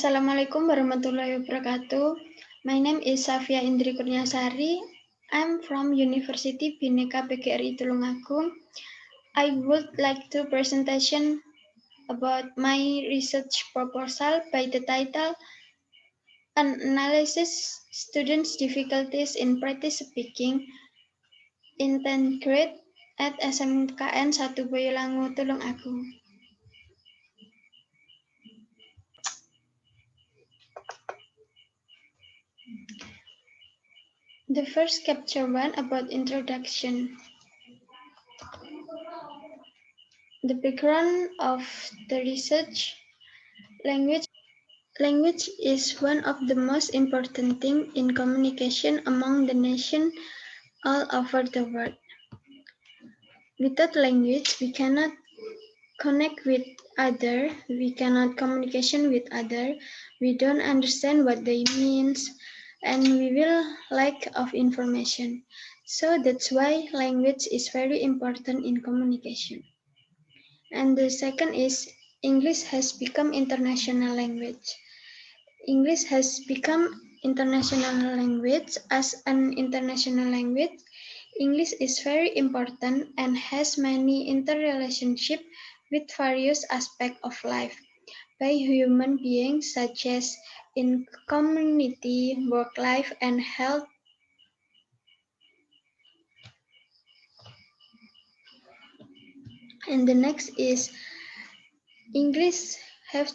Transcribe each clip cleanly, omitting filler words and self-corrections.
Assalamualaikum warahmatullahi wabarakatuh. My name is Safia Indri Kurniasari. I'm from University Bhinneka PGRI Tulungagung. I would like to presentation about my research proposal by the title Analysis Students' Difficulties in Practice Speaking in 10th grade at SMKN 1 Boyolangu Tulungagung. The first capture one about introduction. The background of the research. Language is one of the most important things in communication among the nations all over the world. Without language, we cannot connect with others, we cannot communication with others, we don't understand what they mean, and we will lack of information. So that's why language is very important in communication. And the second is English has become international language. English has become international language. As an international language, English is very important and has many interrelationship with various aspects of life by human beings such as in community, work life, and health. And the next is English have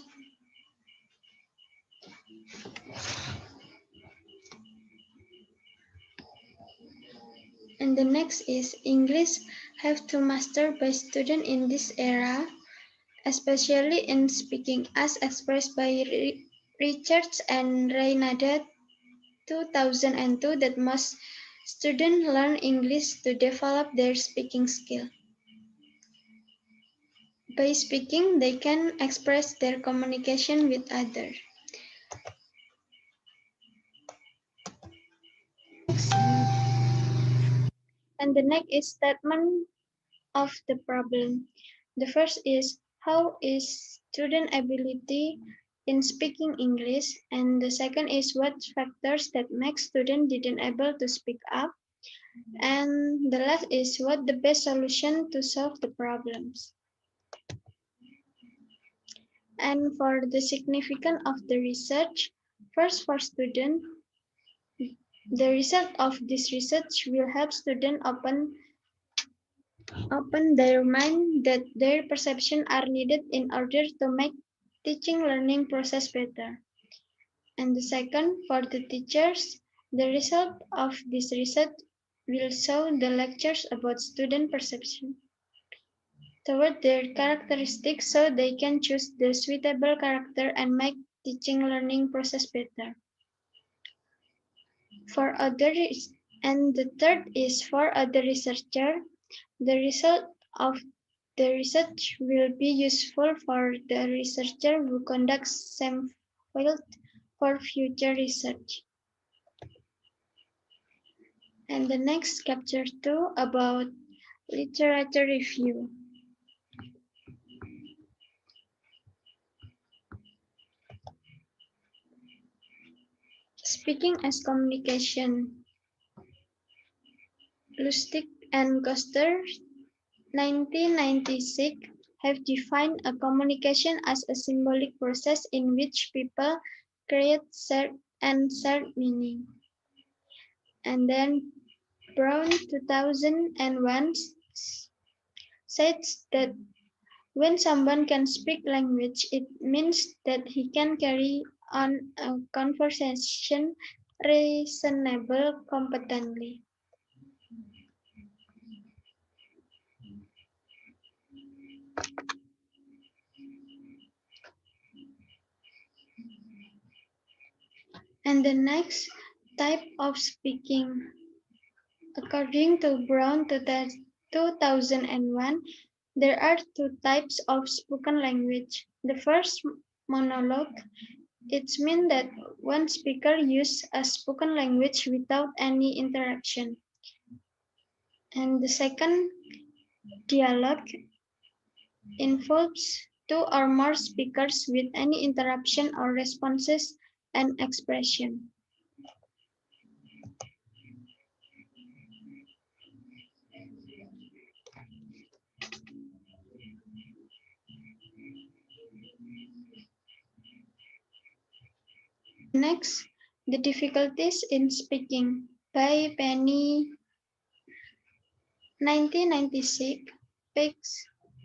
English have to master by student in this era, especially in speaking, as expressed by Richards and Reynada 2002, that most students learn English to develop their speaking skill. By speaking, they can express their communication with others. And the next is statement of the problem. The first is how is student ability in speaking English, and the second is what factors that make student didn't able to speak up, and the last is what the best solution to solve the problems. And for the significance of the research, first for student, the result of this research will help students open their mind that their perception are needed in order to make teaching learning process better. And the second, for the teachers, the result of this research will show the lectures about student perception toward their characteristics so they can choose the suitable character and make teaching learning process better. And the third is for other researcher, the result of the research will be useful for the researcher who conducts same field for future research. And the next capture 2 about literature review. Speaking as communication. Lustig and Koster, 1996, have defined a communication as a symbolic process in which people create shared meaning. And then Brown 2001 says that when someone can speak language, it means that he can carry on a conversation reasonably competently. And the next type of speaking. According to Brown 2001, there are two types of spoken language. The first, monologue. It means that one speaker uses a spoken language without any interaction. And the second, dialogue, involves two or more speakers with any interruption or responses and expression. Next, the difficulties in speaking by Penny 1996, page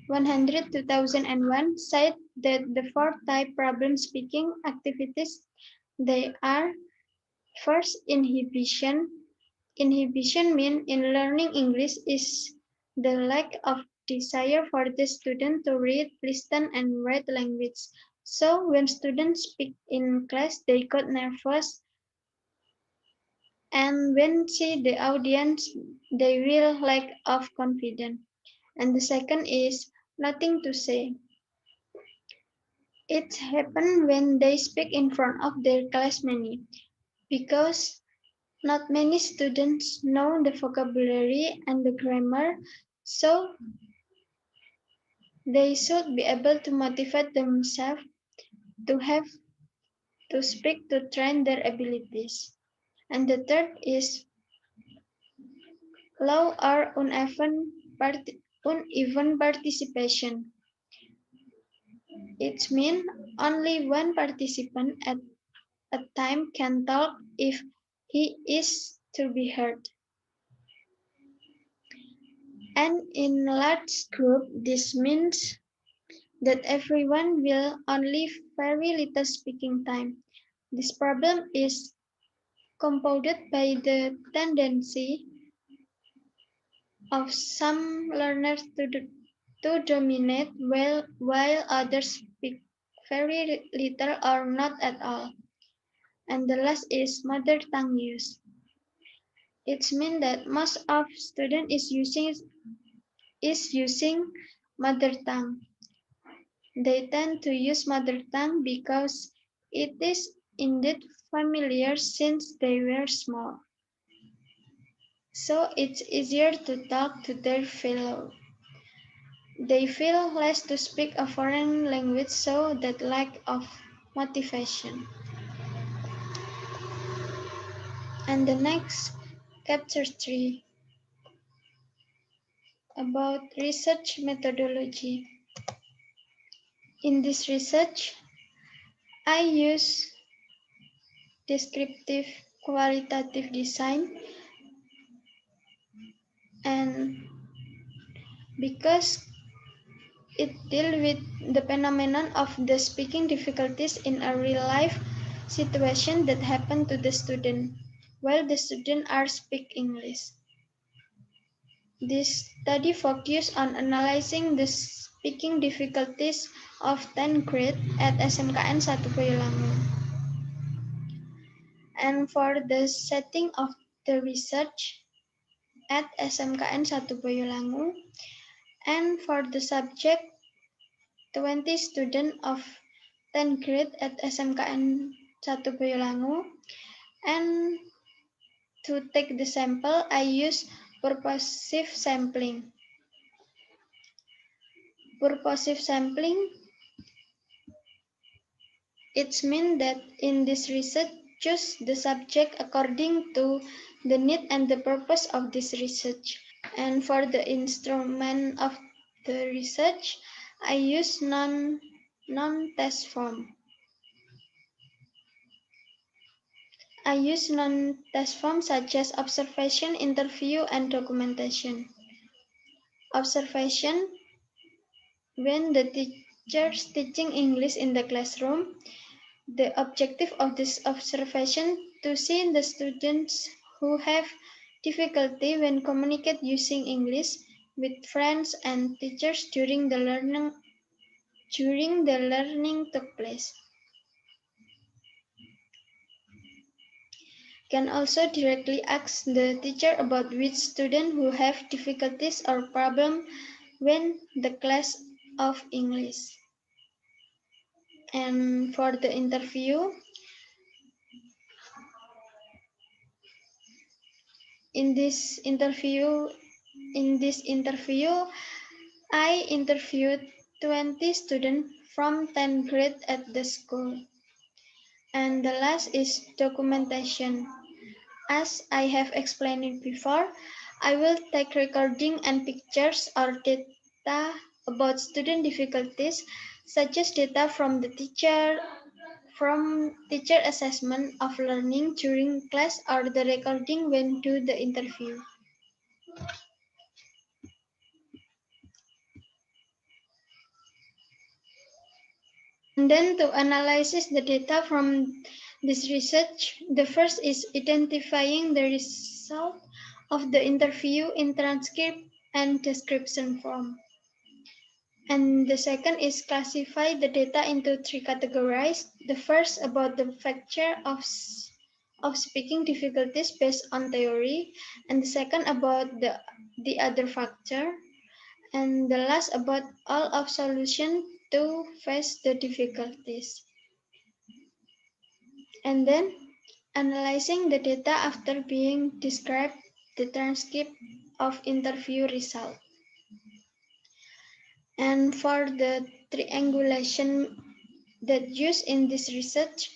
100 2001 said that the four type problem speaking activities they are first inhibition. Inhibition means in learning English is the lack of desire for the student to read, listen, and write language. So when students speak in class, they got nervous, and when see the audience, they will lack of confidence. And the second is nothing to say. It happens when they speak in front of their classmates because not many students know the vocabulary and the grammar, so they should be able to motivate themselves to have to speak to train their abilities. And the third is low or uneven participation. It means only one participant at a time can talk if he is to be heard. And in a large group, this means that everyone will only very little speaking time. This problem is compounded by the tendency of some learners to dominate while others speak very little or not at all. And the last is mother tongue use. It means that most of students is using mother tongue. They tend to use mother tongue because it is indeed familiar since they were small. So it's easier to talk to their fellow. They feel less to speak a foreign language, so that lack of motivation. And the next, chapter 3, about research methodology. In this research, I use descriptive qualitative design, and because it deals with the phenomenon of the speaking difficulties in a real life situation that happen to the student while the student are speak English. This study focused on analyzing the speaking difficulties of 10th grade at SMKN 1 Boyolangu. And for the setting of the research at SMKN 1 Boyolangu, and for the subject 20 students of 10th grade at SMKN 1 Boyolangu, and to take the sample I use purposive sampling. Purposive sampling, it means that in this research, choose the subject according to the need and the purpose of this research. And for the instrument of the research, I use non-test form. I use non-test forms such as observation, interview, and documentation. Observation: when the teacher is teaching English in the classroom, the objective of this observation to see the students who have difficulty when communicate using English with friends and teachers during the learning took place. Can also directly ask the teacher about which student who have difficulties or problem when the class of English. And for the interview, in this interview, I interviewed 20 students from 10th grade at the school. And the last is documentation. As I have explained it before, I will take recording and pictures or data about student difficulties, such as data from the teacher assessment of learning during class or the recording when do the interview. And then to analyze the data from this research, the first is identifying the result of the interview in transcript and description form. And the second is classify the data into 3 categories. The first about the factor of speaking difficulties based on theory, and the second about the other factor, and the last about all of solution to face the difficulties. And then analyzing the data after being described the transcript of interview result. And for the triangulation that used in this research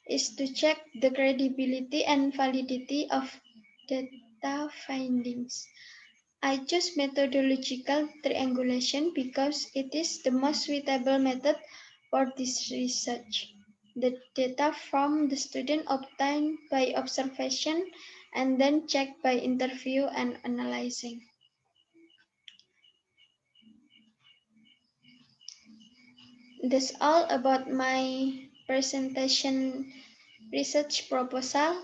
is to check the credibility and validity of data findings. I choose methodological triangulation because it is the most suitable method for this research. The data from the student obtained by observation and then checked by interview and analyzing. That's all about my presentation research proposal.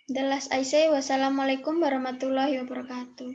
The last I say, wassalamualaikum warahmatullahi wabarakatuh.